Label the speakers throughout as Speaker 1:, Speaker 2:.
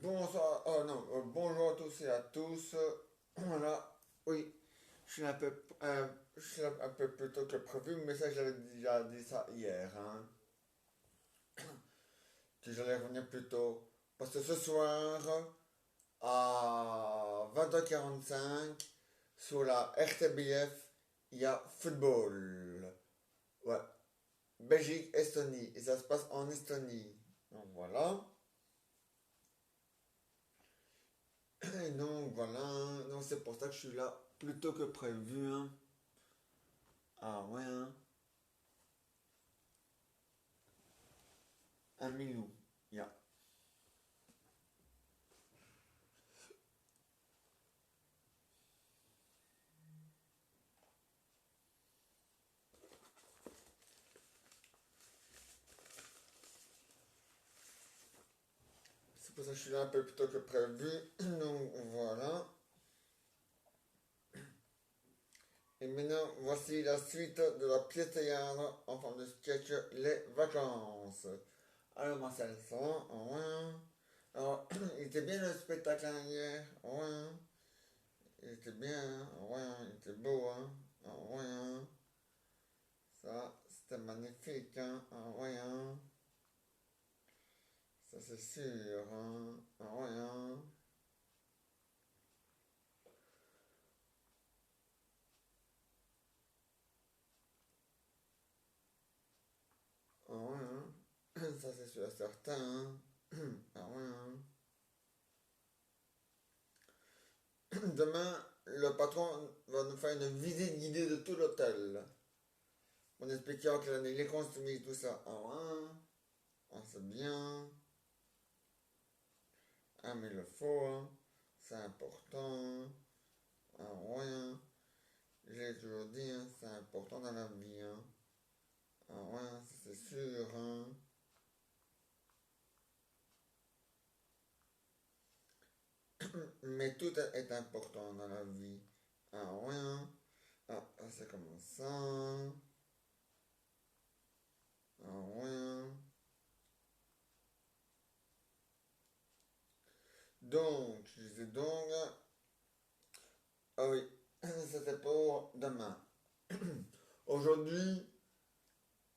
Speaker 1: Bonsoir, oh non, bonjour à tous et à tous. Voilà, oui, je suis là un peu plus tôt que prévu, mais ça j'avais déjà dit ça hier, hein, que j'allais revenir plus tôt. Parce que ce soir, à 20h45, sur la RTBF, il y a football. Ouais, Belgique-Estonie, et ça se passe en Estonie. Donc voilà. Et donc voilà, donc c'est pour ça que je suis là plus tôt que prévu, hein. Ah ouais, hein. Un million. Yeah. C'est pour ça que je suis là un peu plus tôt que prévu. Donc voilà. Et maintenant, voici la suite de la pièce théâtre en forme de sketch Les Vacances. Alors moi c'est le son. Ouais. Alors, il était bien le spectacle hein, hier. Ouais. Il était bien. Ouais. Il était beau. Hein. Ouais. Ça, c'était magnifique. Hein. Ouais. Ça c'est sûr. Hein. Ouais. Ah ouais, hein. Ça c'est sûr et certain, hein. Ah ouais, hein. Demain, le patron va nous faire une visite guidée de tout l'hôtel. On expliquera que l'année il est construit, tout ça. Ah ouais, hein. Ah, c'est bien. Ah mais il le faut, hein. C'est important. Ah ouais, hein. J'ai toujours dit, hein, c'est important dans la vie, hein. Ah ouais, ça c'est sûr, hein. Mais tout est important dans la vie. Ah ouais, hein. Ah, c'est comme ça. Ah ouais, hein. Donc, je disais donc, ah oui, c'était pour demain. Aujourd'hui,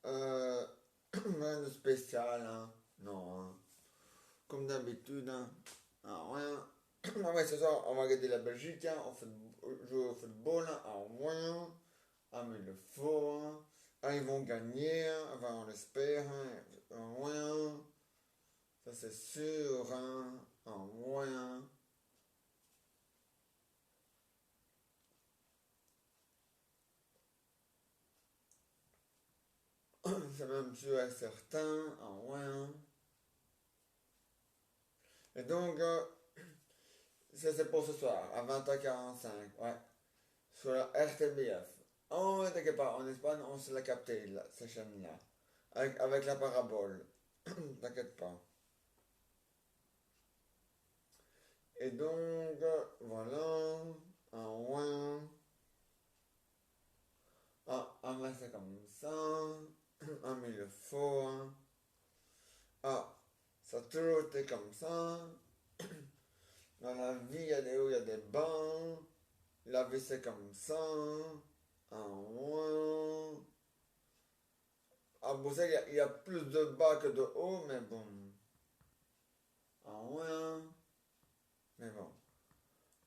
Speaker 1: euh, rien de spécial, hein. Non, hein. Comme d'habitude, hein. Ah, rien. Ah ouais, ce soir, on va regarder la Belgique, hein. On fait jouer au football, hein. Ah ouais. Ah, mais il le faut, hein. Ah, ils vont gagner, hein. Enfin, on l'espère, hein. Ah ouais. Ça, c'est sûr, hein. Ah ouais. C'est même sûr et certain. Ah ouais. Et donc, ça c'est pour ce soir, à 20h45, ouais, sur la RTBF. Oh, ne t'inquiète pas, en Espagne, on se l'a capté, là, cette chaîne-là, avec la parabole. T'inquiète pas. Et donc, voilà, ah ouais, mais c'est comme ça, ah, mais il le faut, hein. Ah, ça a toujours été comme ça. Dans la vie, il y a des hauts, il y a des bas. La vie, c'est comme ça. Ah ouais. À Bruxelles, il y a plus de bas que de haut, mais bon. Ah ouais, hein. Mais bon.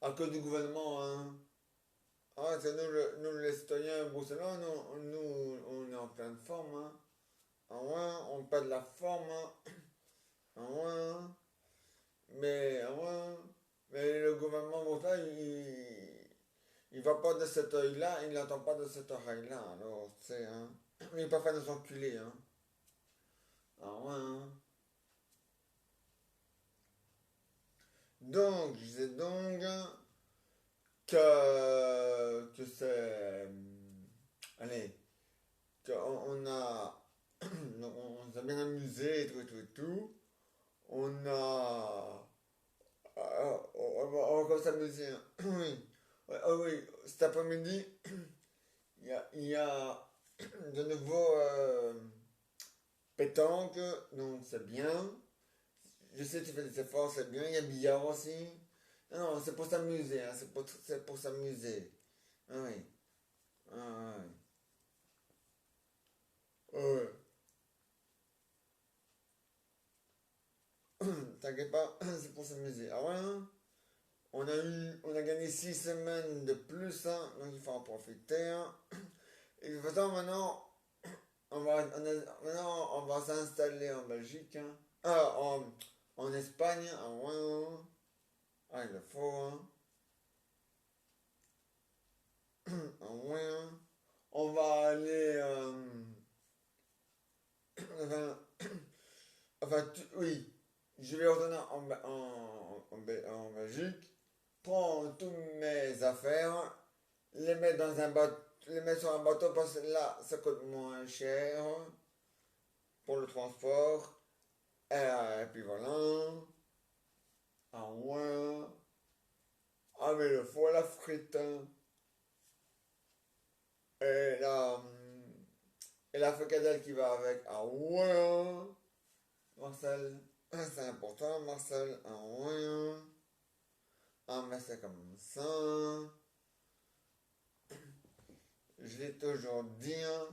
Speaker 1: À cause du gouvernement, hein. Ah, c'est nous, nous les citoyens bruxellois, on est en pleine forme, hein. Ah ouais, on perd de la forme, hein. Ah ouais, hein. Mais, ah ouais. Mais le gouvernement bruxellois, il va pas de cet œil-là, il n'entend pas de cette oreille-là, alors, tu sais, hein. Il peut faire nous enculer, hein. Ah ouais, hein. Donc, je disais donc que c'est. Allez, qu'on on a. On s'est bien amusé et tout, et tout, et tout. On a. On va encore s'amuser, hein. Oui. Ouais, ah oui, cet après-midi, il y a de nouveau pétanque, donc c'est bien. je sais que tu fais des efforts, c'est bien. Il y a billard aussi. Non, non, c'est pour s'amuser, hein, c'est pour s'amuser. Ah oui. Ah oui. Ouais. T'inquiète pas, c'est pour s'amuser. Ah ouais, hein. On a gagné 6 semaines de plus, hein, donc il faut en profiter, hein. Et de toute façon, maintenant, on va s'installer en Belgique, hein. En Espagne, ah ouais, hein. Ah, il le faut, hein. Ah ouais, hein. On va aller, enfin, oui, je vais retourner en Belgique, prendre toutes mes affaires, les mettre dans un bateau, les mettre sur un bateau parce que là, ça coûte moins cher pour le transport. Et puis voilà. Ah ouais. Ah mais le foie, la frite, hein. Et et la fricadelle qui va avec. Ah ouais, hein. Marcel. Ah, c'est important, Marcel. Ah ouais, hein. Ah mais c'est comme ça. Je l'ai toujours dit, hein.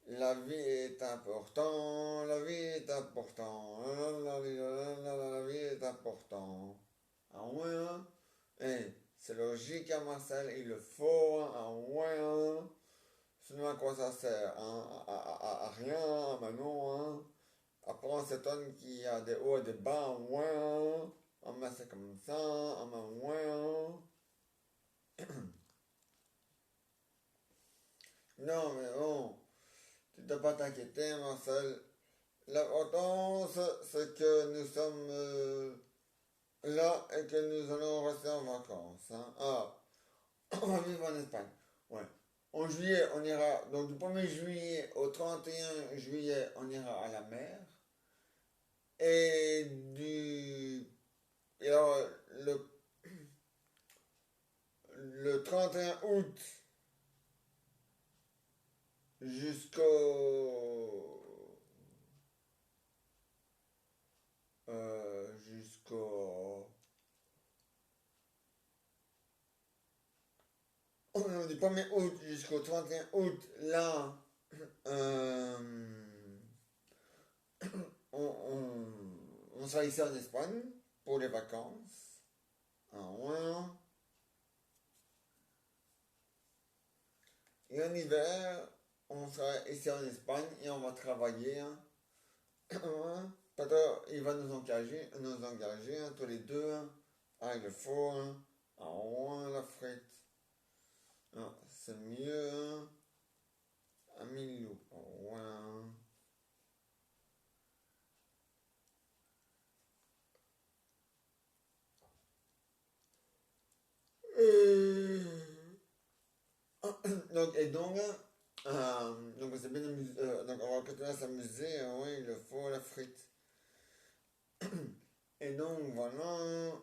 Speaker 1: La vie est importante, la vie est importante, la vie est importante. Ah ouais, hein? Eh, c'est logique, hein, Marcel, il le faut, hein, ah ouais, hein? Sinon, à quoi ça sert, hein? À rien, hein, mais non, hein? Après, on s'étonne qu'il y a des hauts et des bas, ah ouais, hein? Ah, mais c'est comme ça, ah, mais ouais, hein? Non, mais bon, tu ne dois pas t'inquiéter, Marcel. L'importance, c'est que nous sommes là et que nous allons rester en vacances, hein. Ah, on va vivre en Espagne. Ouais. En juillet, on ira. Donc, du 1er juillet au 31 juillet, on ira à la mer. Et du. Et alors, le 31 août jusqu'au. Jusqu'au. Du 1er août jusqu'au 31 août, là, euh, on sera ici en Espagne pour les vacances. Ah ouais. Et en hiver, on sera ici en Espagne et on va travailler, hein. Hein. Peut-être il va nous engager, hein, tous les deux, hein. Ah, il le faut, hein. Ah ouais, la frite. Ah, c'est mieux, hein. Un million. Ah ouais, hein. Euh, donc, donc on s'est bien amusé, donc on va continuer à s'amuser, oui, il le faut, la frite. Et donc voilà, ouais,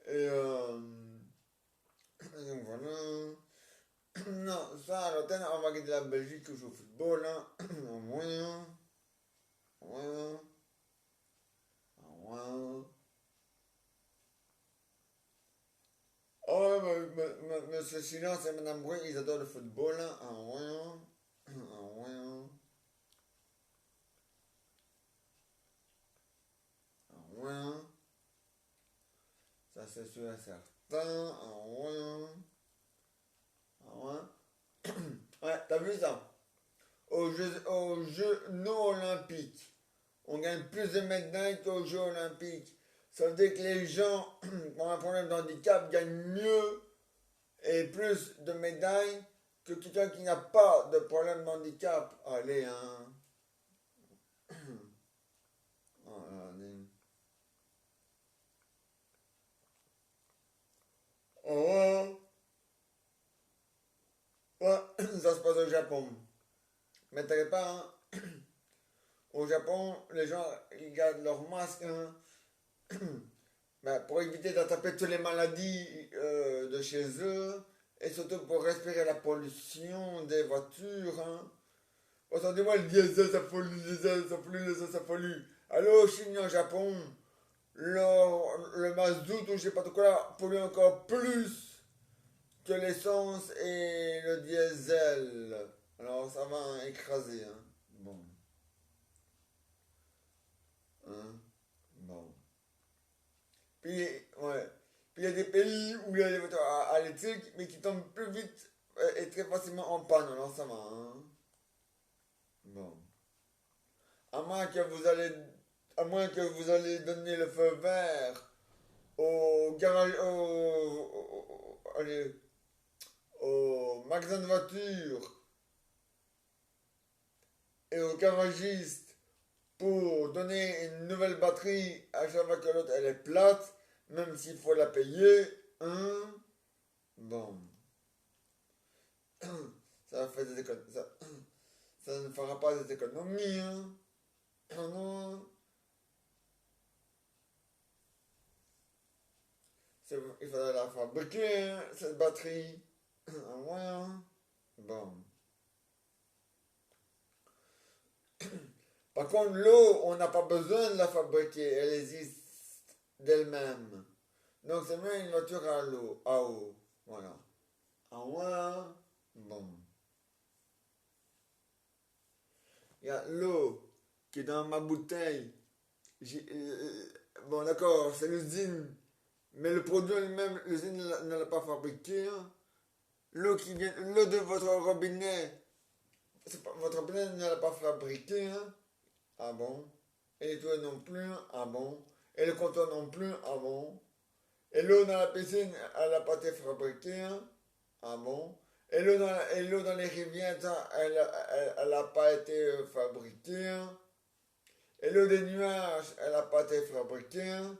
Speaker 1: et, et donc voilà. Non, ça à l'hôtel, on va quitter la Belgique joue au football, hein. Ouais, ouais, ouais. Oh, Monsieur Silence et Madame Brun, ils adorent le football, hein. Ah ouais, ah ouais, ah ouais. Ça c'est sûr et certain. Ah ouais. Ah ouais. Ouais, t'as vu ça? Aux Jeux non olympiques, on gagne plus de médailles qu'aux Jeux olympiques. Ça veut dire que les gens qui ont un problème de handicap gagnent mieux et plus de médailles que quelqu'un qui n'a pas de problème de handicap. Allez, hein. Oh, allez. Oh, ouais, ça se passe au Japon. Mais t'inquiète pas, hein. Au Japon, les gens, ils gardent leur masque, hein. Ben, pour éviter d'attraper toutes les maladies de chez eux, et surtout pour respirer la pollution des voitures, hein. Entendez-moi, le diesel, ça pollue, le diesel, ça pollue, le diesel, ça pollue. Alors, Chine au Japon, le mazout ou je sais pas trop quoi pollue encore plus que l'essence et le diesel. Alors, ça va écraser, hein. Bon. Hein. Bon. Puis, ouais. Puis il y a des pays où il y a des voitures électriques, mais qui tombent plus vite et très facilement en panne. Alors, ça va, hein. Bon. À moins que vous allez, à moins que vous allez donner le feu vert au garage, allez, au magasin de voitures et au garagiste pour donner une nouvelle batterie à chaque fois que l'autre elle est plate, même s'il faut la payer, hein. Bon, ça fait des économies, ça ne fera pas des économies, hein. Ah non, il faudra la fabriquer, hein, cette batterie. Ah ouais, hein. Bon. Par contre, l'eau, on n'a pas besoin de la fabriquer, elle existe d'elle-même. Donc c'est même une voiture à eau. Voilà. Ah ouais, bon. Il y a l'eau qui est dans ma bouteille. Bon d'accord, c'est l'usine. Mais le produit lui-même, l'usine ne l'a pas fabriqué, hein. L'eau de votre robinet, votre robinet ne l'a pas fabriqué, hein. Ah bon? Et les toilettes non plus, ah bon? Et le comptoir non plus, ah bon? Et l'eau dans la piscine, elle n'a pas été fabriquée, hein. Ah bon? Et l'eau dans les rivières, ça, elle n'a pas été fabriquée, hein. Et l'eau des nuages, elle n'a pas été fabriquée, hein.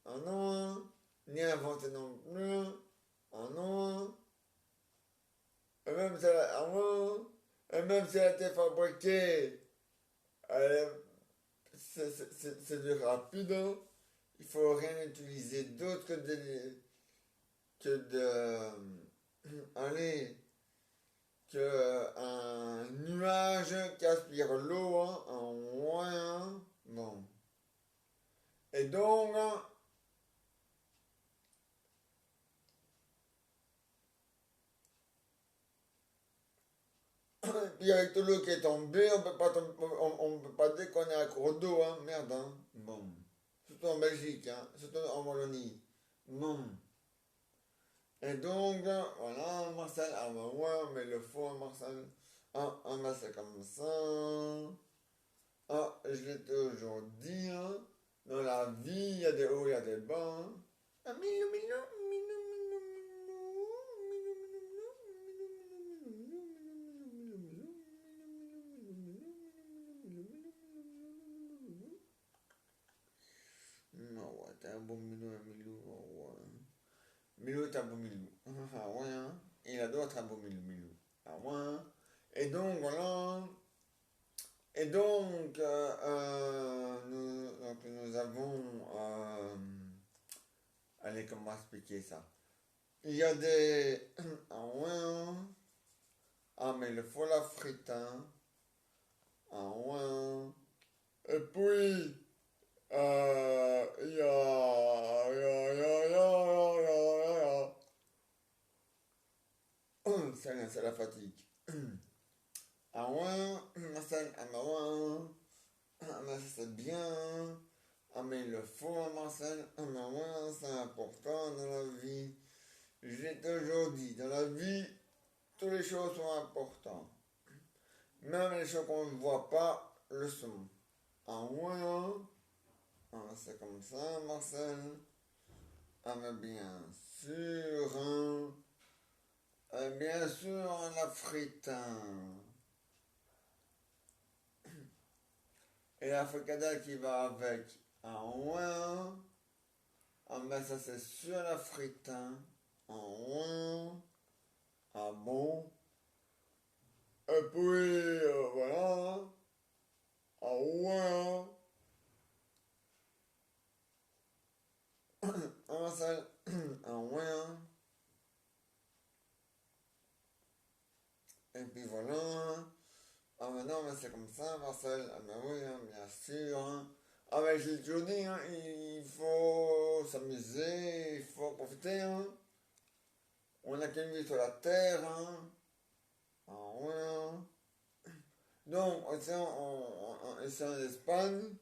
Speaker 1: Ah non, hein. Ni inventée non plus, hein. Ah non, hein. Et même si elle, ah non, hein. Et même si elle a été fabriquée, elle, c'est du rapide, hein. Il faut rien utiliser d'autre allez, qu'un nuage qui aspire l'eau, hein, en moins, hein. Bon. Et donc, puis avec tout l'eau qui est tombée, on peut pas dire qu'on est à court d'eau, hein, merde, hein. Bon. Surtout en Belgique, hein, surtout en Wallonie. Bon. Et donc, voilà, Marcel, ah bah ouais, mais le faux, Marcel. Ah, bah c'est comme ça. Ah, je l'ai toujours dit, hein. Dans la vie, il y a des hauts, il y a des bas, hein. Ah, milou, milou, milou, milou, milou. Ah ouais, t'es un bon milou, un milou, ah ouais. Milou est un beau milou. Ah ouais, hein. Et il a d'autres un beau milou, milou. Ah ouais, hein. Et donc, voilà. Et donc, nous avons... allez, comment expliquer ça? Il y a des... Ah ouais, hein. Ah, mais il faut la frite, hein. Ah ouais, hein. Et puis, il y a... C'est la fatigue. Ah ouais, ça, ah bah ouais, ah bah ça c'est bien, ah mais il le faut, Marcel, ah bah ouais, c'est important dans la vie. J'ai toujours dit, dans la vie, toutes les choses sont importantes. Même les choses qu'on ne voit pas le sont. Ah ouais, ah, c'est comme ça, Marcel. Ah mais bien sûr, hein. Bien sûr, la frite, hein. Et la fricadelle qui va avec. Ah ouais, hein. Ah ben ça c'est sûr la frite, hein. Ah ouais. Ah bon. Et puis voilà. Ah ouais. Ah Marcel. Ah ouais. Hein. Et puis voilà. Ah mais non mais c'est comme ça Marcel. Ah ben oui, hein, bien sûr. Hein. mais je l'ai toujours dit, hein, il faut s'amuser, il faut profiter, hein. On n'a qu'une vie sur la terre, hein. Ah ouais, hein. Donc, ici en Espagne,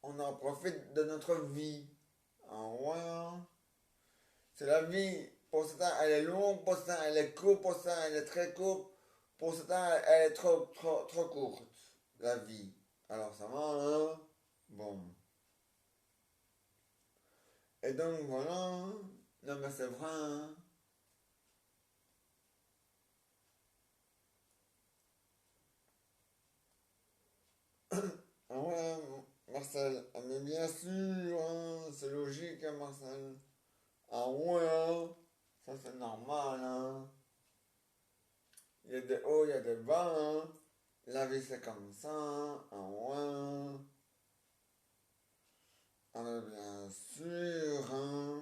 Speaker 1: on en profite de notre vie. Ah ouais, hein. C'est la vie. Pour certains, elle est longue, pour certains, elle est courte, pour certains, elle est très courte, pour certains, elle est trop courte, la vie. Alors, ça va, hein? Bon. Et donc, voilà, hein. Non, mais c'est vrai, hein. Ah ouais, Marcel. Ah, mais bien sûr, hein, c'est logique, hein, Marcel. Ah ouais, hein. Ça, c'est normal, hein. Il y a des hauts, il y a des bas, hein. La vie, c'est comme ça, hein. Ah ouais. Ah, mais bien sûr, hein.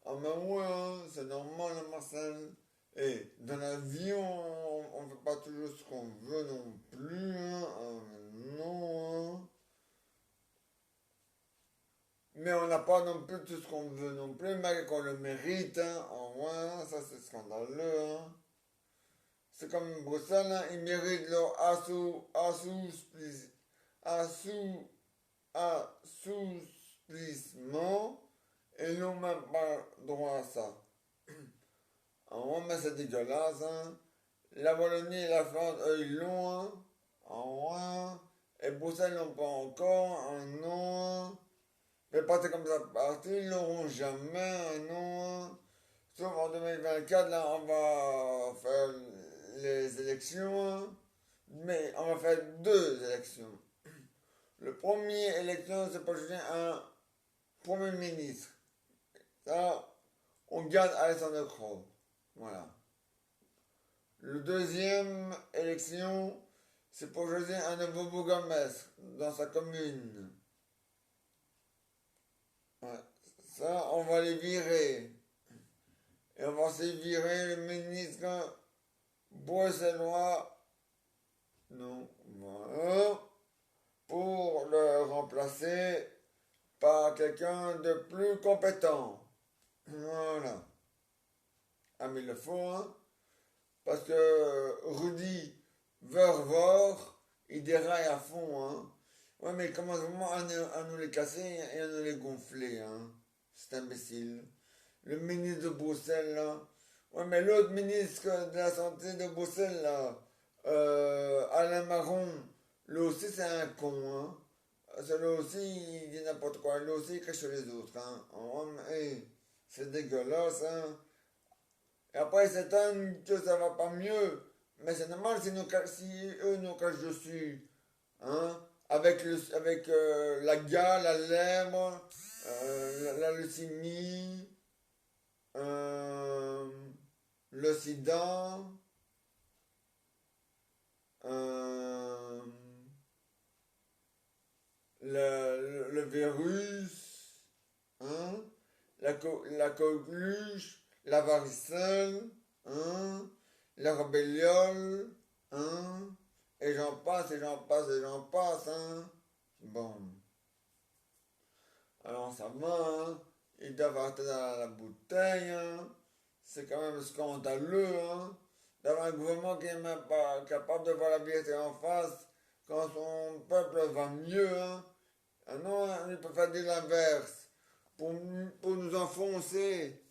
Speaker 1: Ah, mais ouais, hein, c'est normal, hein, Marcel. Et dans la vie, on ne fait pas toujours ce qu'on veut non plus, hein. Ah, mais non, hein. Mais on n'a pas non plus tout ce qu'on veut non plus, mais qu'on le mérite, hein. Ah ouais, ça c'est scandaleux, hein. C'est comme Bruxelles, hein, ils méritent leur assou, assouplissement et ils n'ont même pas droit à ça. Ah ouais, mais c'est dégueulasse, hein. La Wallonie et la France, eux, ils l'ont, hein. Ah ouais. Et Bruxelles n'ont pas encore, ah non, hein. Mais partis comme ça parti, ils l'auront jamais, ah non, hein. Sauf en 2024, là, on va faire les élections, hein. Mais on va faire deux élections. Le premier élection, c'est pour choisir un premier ministre. Ça, on garde Alexander Crowe. Voilà. Le deuxième élection, c'est pour choisir un nouveau bourgmestre dans sa commune. Ouais. Ça, on va les virer. Et on va aussi virer le ministre bruxellois. Non, voilà. Pour le remplacer par quelqu'un de plus compétent. Voilà. Ah, mais il le faut, hein. Parce que Rudy Vervor, il déraille à fond, hein. Ouais, mais il commence vraiment à nous les casser et à nous les gonfler, hein. C'est imbécile. Le ministre de Bruxelles, là. Ouais, mais l'autre ministre de la Santé de Bruxelles, là, Alain Marron, lui aussi, c'est un con, hein. Celui aussi, il dit n'importe quoi. Lui aussi, il crache sur les autres, hein. Oh, mais, hey, c'est dégueulasse, hein. Et après, ils s'étonnent que ça va pas mieux. Mais c'est normal si eux nous cachent dessus. Hein? Avec la gale, la lèvre, la leucémie, euh, le sida, euh, le virus, hein? La coqueluche, la varicelle, hein? La rébelliole, hein? Et j'en passe, et j'en passe, et j'en passe, hein? Bon, alors ça va, hein? Ils doivent arrêter dans la bouteille, hein? C'est quand même scandaleux, hein? D'avoir un gouvernement qui n'est même pas capable de voir la vérité en face quand son peuple va mieux, hein? Ah non, hein, il peut faire dire l'inverse pour nous enfoncer.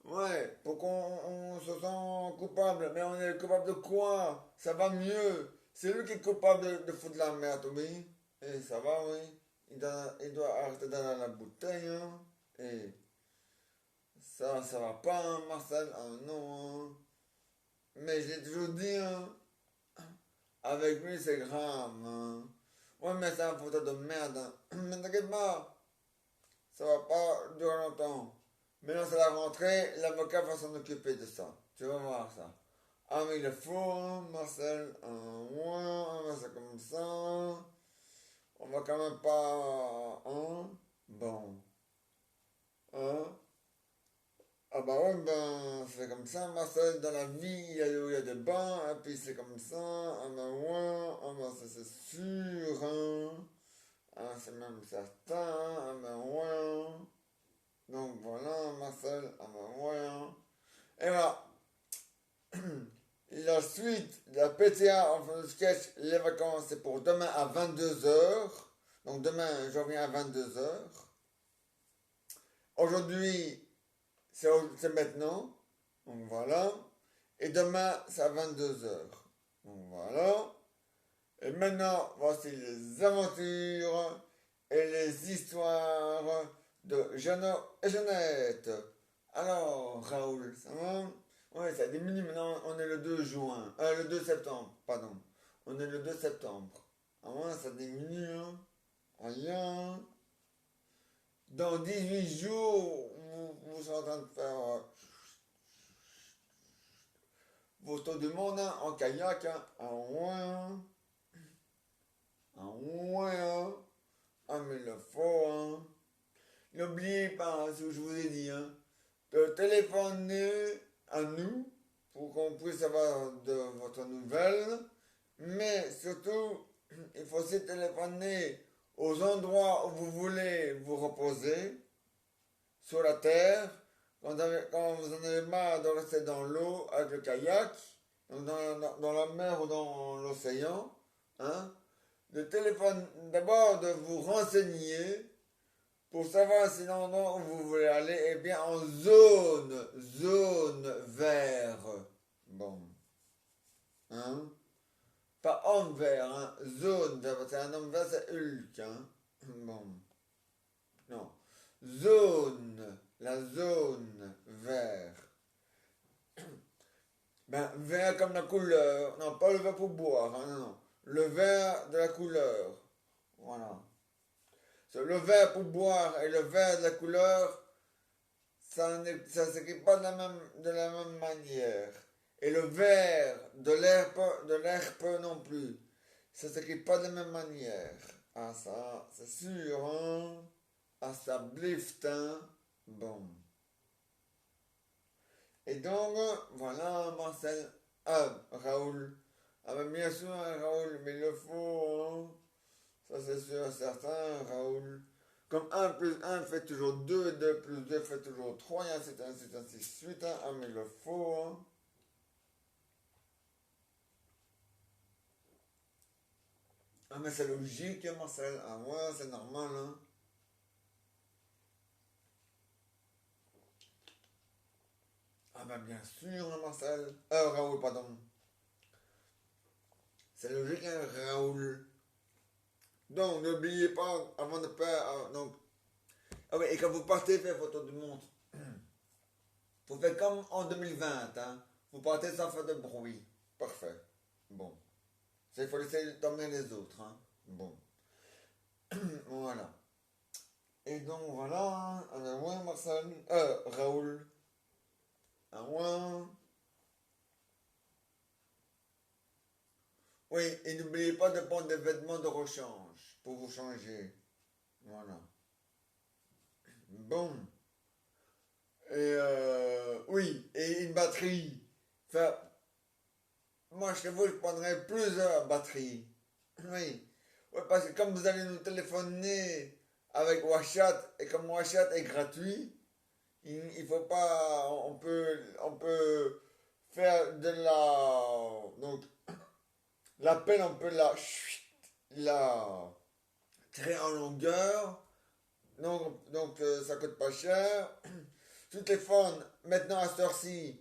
Speaker 1: Ouais, pour qu'on se sent coupable. Mais on est coupable de quoi? Ça va mieux. C'est lui qui est coupable de foutre la merde, oui. Et ça va, oui. Il doit arrêter d'aller à la bouteille, hein. Et ça va pas, hein, Marcel. Ah non, hein. Mais j'ai toujours dit, hein. Avec lui, c'est grave, hein. Ouais, mais c'est un fouteur de merde, hein. Mais t'inquiète pas, ça va pas durer longtemps. Maintenant, c'est la rentrée, l'avocat va s'en occuper de ça. Tu vas voir ça. Ah, mais il est faux, hein, Marcel. Ouais, c'est comme ça. On va quand même pas. Hein? Bon. Hein? Ah bah ouais, ben, c'est comme ça, Marcel, dans la vie, il y a des hauts, il y a des bas, et puis c'est comme ça, ah ben ouais, ah ben ça c'est sûr, hein, ah c'est même certain, ah ben ouais, donc voilà, Marcel, ah ben ouais, hein. Et voilà, la suite de la PTA, enfin le sketch, les vacances, c'est pour demain à 22 h. Donc demain, je reviens à 22 h. Aujourd'hui, c'est maintenant. Donc voilà. Et demain, c'est à 22 h. Donc voilà. Et maintenant, voici les aventures et les histoires de Jeannot et Jeannette. Alors, Raoul, ça va? Ouais, ça diminue maintenant. On est le 2 juin. Le 2 septembre, pardon. On est le 2 septembre. Ah ouais, ça diminue, hein? Rien. Dans 18 jours, vous serez en train de faire vos tours du monde, hein, en kayak, hein. Ah ouais, hein. Ah ouais, hein. Ah mais il le faut, hein. N'oubliez pas, ce que je vous ai dit, hein, de téléphoner à nous pour qu'on puisse avoir de votre nouvelle. Mais surtout, il faut aussi téléphoner aux endroits où vous voulez vous reposer, sur la terre, quand vous en avez marre de rester dans l'eau avec le kayak, donc dans la mer ou dans l'océan, hein, le téléphone, d'abord de vous renseigner pour savoir si l'endroit où vous voulez aller est bien en zone vert. Bon, hein, pas homme vert, hein, zone vert, parce qu'un homme vert c'est Hulk, hein. Bon, non, zone, la zone vert. Ben, vert comme la couleur. Non, pas le vert pour boire, hein, non, non. Le vert de la couleur. Voilà. Le vert pour boire et le vert de la couleur, ça s'écrit pas de la même manière. Et le vert de l'herbe non plus. Ça s'écrit pas de la même manière. Ah, ça, c'est sûr, hein. Ah, ça blift, hein. Bon. Et donc, voilà, Marcel. Ah, Raoul. Ah, ben bien sûr, hein, Raoul, mais il le faut, hein. Ça, c'est sûr, certain, Raoul. Comme un plus un fait toujours 2 et 2 plus 2 fait toujours 3 et ainsi de suite, hein. Ah, mais il le faut, hein. Ah, mais c'est logique, hein, Marcel. Ah, ouais, c'est normal, hein. Ah, ben bien sûr, hein, Marcel. Raoul, pardon. C'est logique, hein, Raoul. Donc, n'oubliez pas, avant de faire. Donc, ah oui, et quand vous partez faire photo du monde, vous faites comme en 2020, hein. Vous partez sans faire de bruit. Parfait. Bon. Il faut laisser d'emmener les autres, hein. Bon. Voilà. Et donc, voilà. Hein. Ah, ouais, Marcel. Raoul. Ah, ouais. Oui, et n'oubliez pas de prendre des vêtements de rechange pour vous changer. Voilà. Bon. Et oui, et une batterie. Enfin, moi, chez vous, je prendrais plusieurs batteries. Oui. Ouais, parce que comme vous allez nous téléphoner avec WhatsApp, et comme WhatsApp est gratuit, il faut pas. On peut faire de la. Donc, l'appel, on peut la tirer en longueur. Donc ça coûte pas cher. Tu téléphones maintenant à cette heure-ci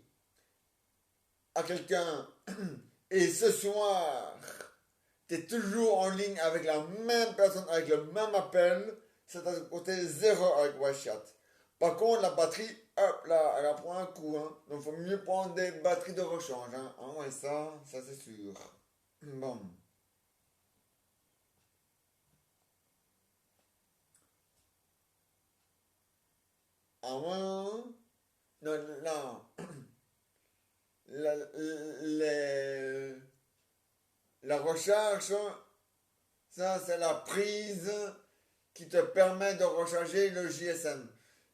Speaker 1: à quelqu'un et ce soir, tu es toujours en ligne avec la même personne, avec le même appel, c'est à côté zéro avec WhatsApp. Par contre, la batterie, hop là, elle prend un coup. Hein. Donc, il faut mieux prendre des batteries de rechange. Hein. Ah ouais, ça c'est sûr. Bon. Ah ouais, hein. Non, non. La, les- la recharge, ça c'est la prise qui te permet de recharger le GSM.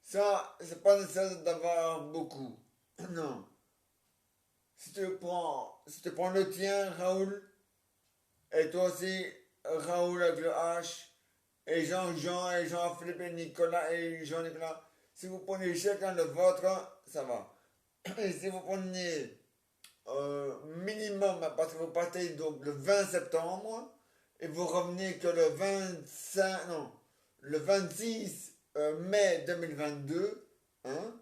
Speaker 1: Ça, c'est pas nécessaire d'avoir beaucoup. Non. Si tu prends le tien, Raoul, et toi aussi, Raoul avec le H, et Jean-Jean, et Jean-Philippe, et Nicolas, et Jean-Nicolas, si vous prenez chacun le vôtre, ça va. Et si vous prenez minimum, parce que vous partez donc le 20 septembre, et vous revenez que le 25, non, le 26 mai 2022, hein.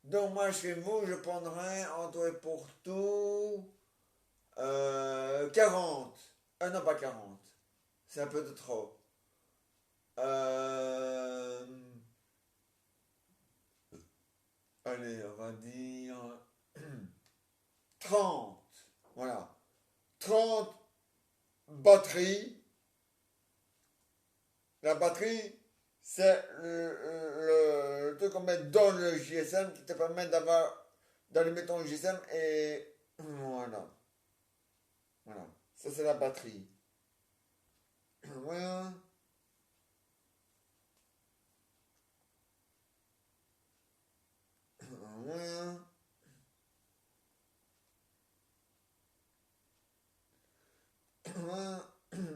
Speaker 1: Donc moi chez vous, je prendrais en tout et pour tout 40. Non, pas 40. C'est un peu de trop. Euh, allez, on va dire 30. Voilà. 30 batteries. La batterie, c'est le truc qu'on met dans le GSM qui te permet d'allumer ton GSM et voilà. Voilà. Ça, c'est la batterie. Voilà. Voilà.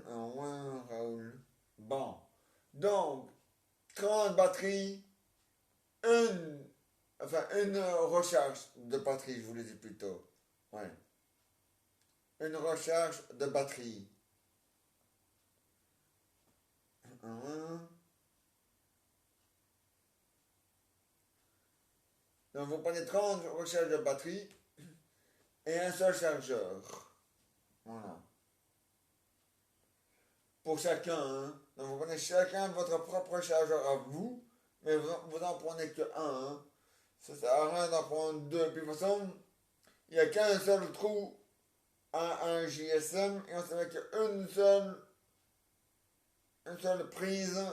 Speaker 1: Voilà, Raoul. Bon. Donc, 30 batteries, une, une recharge de batterie, je vous le dis plutôt. Ouais. Une recharge de batterie. Voilà. Donc, vous prenez 30 recharges de batterie et un seul chargeur. Voilà. Pour chacun, hein. Donc, vous prenez chacun votre propre chargeur à vous, mais vous en prenez que un, hein. Ça sert à rien d'en prendre deux. Puis, de toute façon, il n'y a qu'un seul trou à un GSM et on sait une seule prise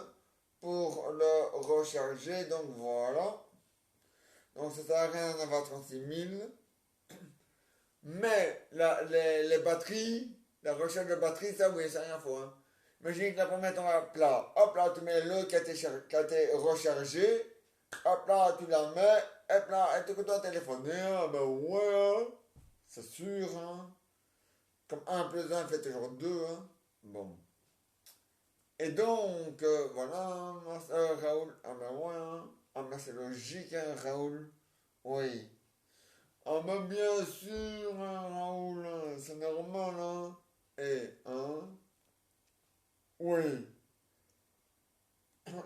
Speaker 1: pour le recharger. Donc, voilà. Donc, ça sert à rien d'avoir 36 000. Mais les batteries, la recharge de batterie, ça oui, c'est rien faux. Hein. Imagine que la première tombe à plat. Hop là, tu mets le qui a été rechargé. Hop là, tu la mets. Hop là, et tu peux téléphoner. Ah ben ouais, hein. C'est sûr. Hein. Comme un plus un fait toujours 2. Hein. Bon. Et donc, voilà, Raoul. Ah ben ouais, hein. Ah ben c'est logique, hein, Raoul. Oui. Ah ben bien sûr, hein, Raoul, hein, c'est normal, hein. Et, hein? Oui,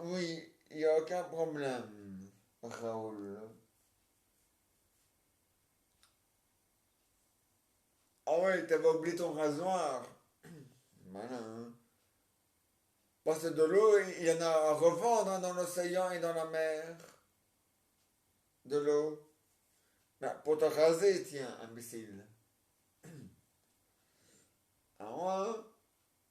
Speaker 1: oui, il n'y a aucun problème, Raoul. Ah oui, t'avais oublié ton rasoir. Malin, hein. Parce que de l'eau, il y en a à revendre hein, dans l'océan et dans la mer. De l'eau. Ben, pour te raser, tiens, imbécile. Ah ouais?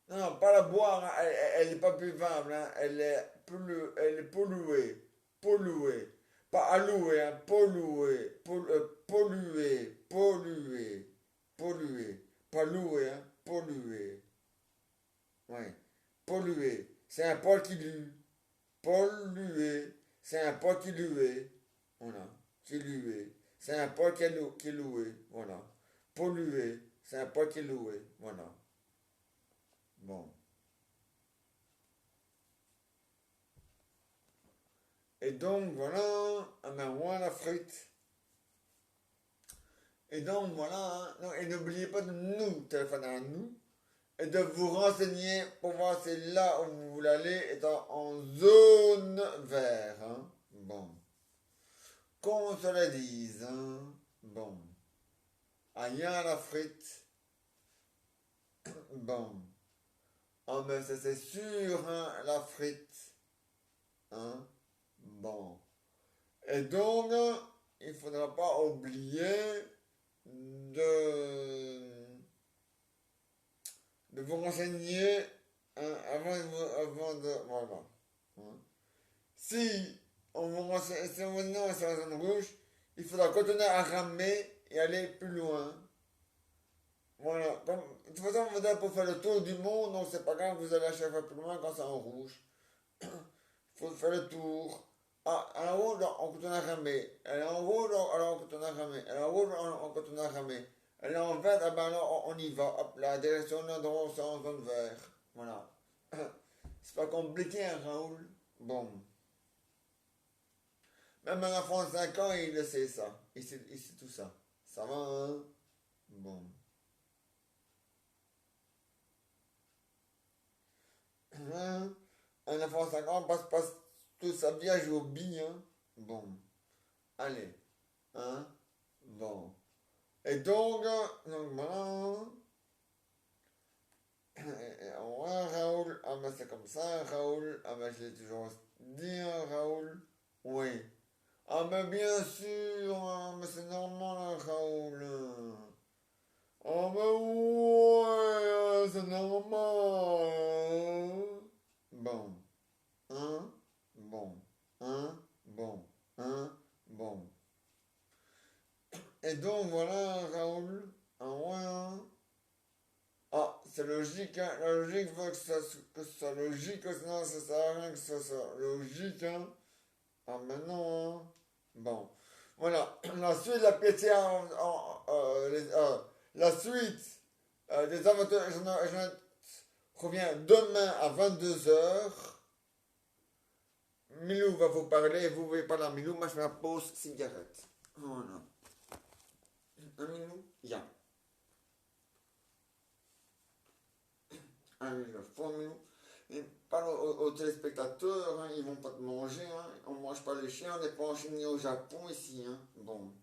Speaker 1: Non, non, pas la boire, hein, elle n'est pas buvable, hein, elle est polluée. Polluée. Pas allouée, hein, polluée. Polluée. Polluée. Polluée. Pas louée, hein, polluée. Ouais. Polluée. C'est un Paul qui lue. Polluée. C'est un Paul qui loué. Voilà. Qui loué. C'est un Paul qui est loué. Voilà. Polluée. C'est un Paul qui est loué. Voilà. Bon. Et donc voilà, ah ben voilà la frite. Et donc voilà, hein. Non, et n'oubliez pas de nous téléphoner à nous et de vous renseigner pour voir si là où vous voulez aller est en zone vert. Hein. Bon. Qu'on se le dise. Hein. Bon. Rien la frite. Bon. Ah mais ça c'est sûr, hein, la frite. Hein. Bon. Et donc, il ne faudra pas oublier de, de vous renseigner hein, avant de... Voilà. Hein. Si on vous renseigne, si on vous dit non, c'est la zone rouge, il faudra continuer à ramer et aller plus loin. Voilà. De toute façon, vous êtes pour faire le tour du monde, donc c'est pas grave, vous allez à chaque fois plus loin quand c'est en rouge. Il faut faire le tour. Ah, à la route, on continue à ramer. Elle est en rouge, alors on continue à ramer. Elle est en rouge, on continue à ramer. Elle est en vert, ah ben là, on y va. Hop, la direction de droite, c'est en zone vert. Voilà. C'est pas compliqué, hein, Raoul. Bon. Même un enfant de 5 ans, il le sait ça. Il sait tout ça. Ça va, hein? Bon. Hein? Un enfant de 5 ans passe toute sa vie à jouer aux billes, hein? Bon. Allez. Hein? Bon. Et donc voilà. Ouais, Raoul, ah ben c'est comme ça, Raoul, ah ben je l'ai toujours dit, hein, Raoul, oui. Ah ben bien sûr, hein, mais c'est normal, hein, Raoul. Ah ben ouais, c'est normal. Bon, hein, bon, hein, bon, hein, bon. Et donc voilà, Raoul, ah ouais, hein. Ah, c'est logique, hein. La logique veut que ce soit logique, sinon ça sert à rien que ce soit logique, hein. Ah, mais non, hein. Bon. Voilà. La suite de la piété la suite des aventures je revient demain à 22 h. Milou va vous parler, vous ne voulez pas la Milou, moi je fais la pause cigarette. Voilà. Un Milou, ya. Un Milou, faut Milou. Et parle aux téléspectateurs, hein, ils vont pas te manger, hein. On mange pas les chiens, on n'est pas enchaîné au Japon ici, hein. Bon.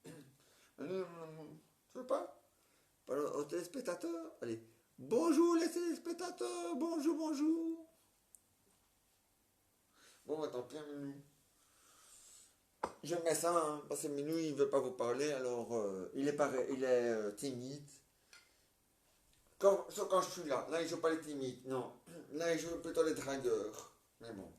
Speaker 1: Tu veux pas? Parle aux téléspectateurs. Allez. Bonjour les téléspectateurs, bonjour, bonjour. Bon, bah tant pis, Minou. Je mets ça, hein, parce que Minou, il veut pas vous parler, alors il est timide. Sauf quand je suis là, il joue pas les timides, non. Là, il joue plutôt les dragueurs. Mais bon.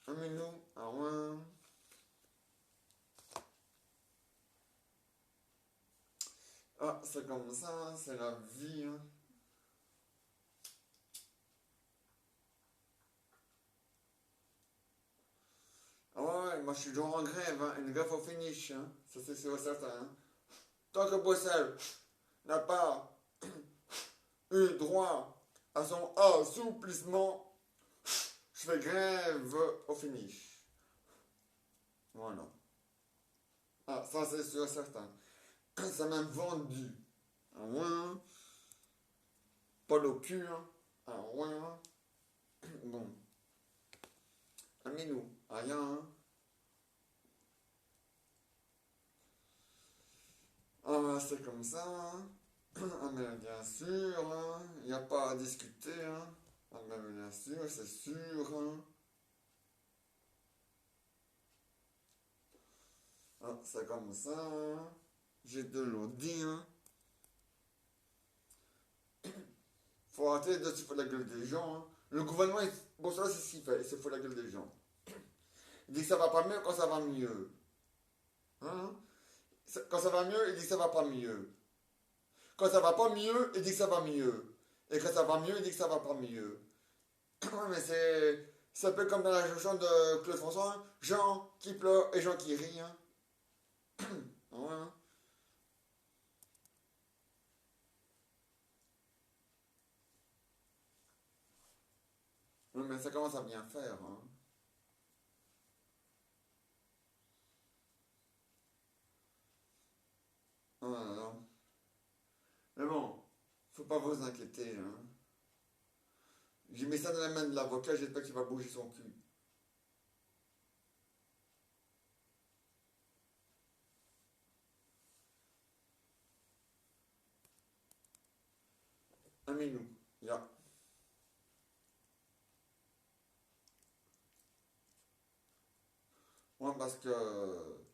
Speaker 1: Un Minou, ah ouais. Ah, c'est comme ça, c'est la vie, hein. Ah ouais, moi je suis toujours en grève, hein. Une grève au finish, hein. Ça c'est sûr et certain, hein. Tant que Bruxelles n'a pas eu droit à son assouplissement, je fais grève au finish. Voilà. Ah, ça c'est sûr et certain. Ça m'a vendu. Ah ouais. Pas au cul, hein. Ah ouais. Bon. Amilou. Rien, hein. Ah ben c'est comme ça, hein. Ah mais bien sûr, hein. Il n'y a pas à discuter, hein. Ah mais bien sûr, c'est sûr, hein. Ah, c'est comme ça, hein. J'ai de l'eau dit, hein. Faut arrêter de se foutre la gueule des gens, hein. Le gouvernement, bon ça c'est ce qu'il fait, il se fout la gueule des gens. Il dit que ça va pas mieux quand ça va mieux. Hein? Quand ça va mieux, il dit que ça va pas mieux. Quand ça va pas mieux, il dit que ça va mieux. Et quand ça va mieux, il dit que ça va pas mieux. Ouais, mais c'est un peu comme dans la chanson de Claude François, hein. Gens qui pleurent et gens qui rient, hein. Ouais, hein. Ouais, mais ça commence à bien faire, hein. Oh là là. Mais bon, faut pas vous inquiéter, hein. J'ai mis ça dans la main de l'avocat, j'espère qu'il va bouger son cul. Un minou. Ya. Ouais, parce que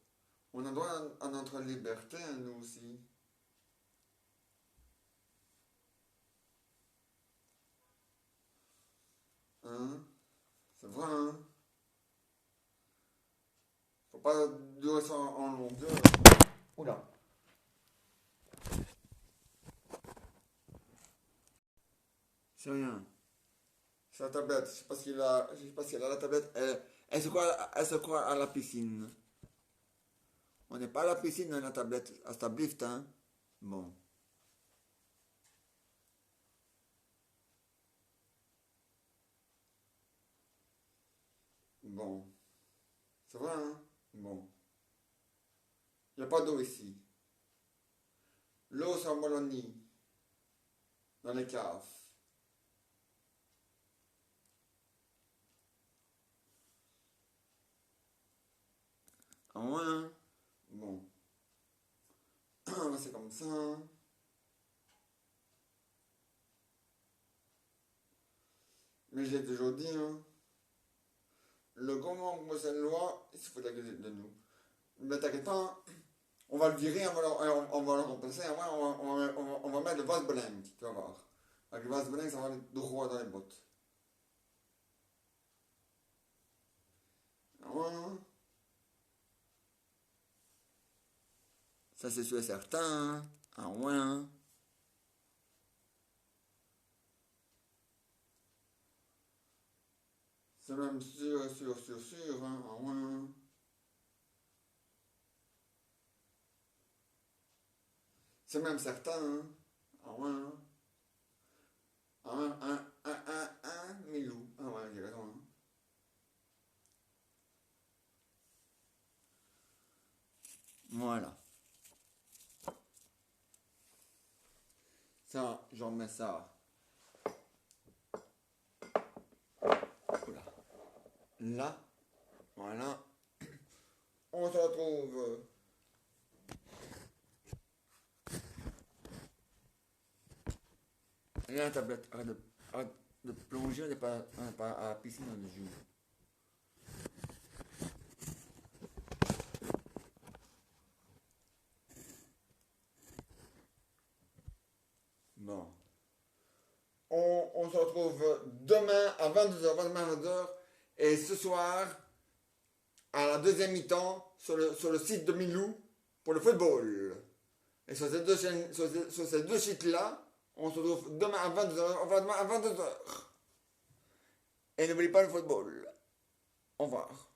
Speaker 1: on a droit à notre liberté, hein, nous aussi. Hein? C'est vrai, hein? Faut pas durer ça en longueur. Oula. C'est rien. C'est la tablette. Je sais pas si elle a la tablette. Elle se croit à la piscine. On n'est pas à la piscine, on a la tablette. À Stablift, hein. Bon. Bon. C'est vrai, hein. Bon. Il n'y a pas d'eau ici. L'eau, c'est en Wallonie. Dans les caves. Ah ouais, hein. Bon. C'est comme ça, hein. Mais j'ai toujours dit, hein. Le gouvernement comme c'est une loi, il se fout de nous. Mais t'inquiète pas, hein, on va le virer, on va le remplacer, on va mettre le vase blanc, tu vas voir. Avec le vase blanc, ça va aller droit dans les bottes. Ah ouais, hein. Ça c'est sûr et certain, hein. Ah ouais, hein. C'est même sûr, hein. Ah ouais, hein. C'est même certain, hein. Ah ouais, hein. Milou. Ah ouais, j'ai raison, hein. Voilà. Ça, j'en mets ça. Oula. Là. Voilà. On se retrouve. Là, la tablette. Arrête de plonger, on n'est pas à la piscine, on joue. Bon. On se retrouve demain à 22h, et ce soir, à la deuxième mi-temps, sur le site de Milou, pour le football. Et sur ces deux chaînes, sur ces deux sites-là, on se retrouve demain à 22h. Et n'oublie pas le football. Au revoir.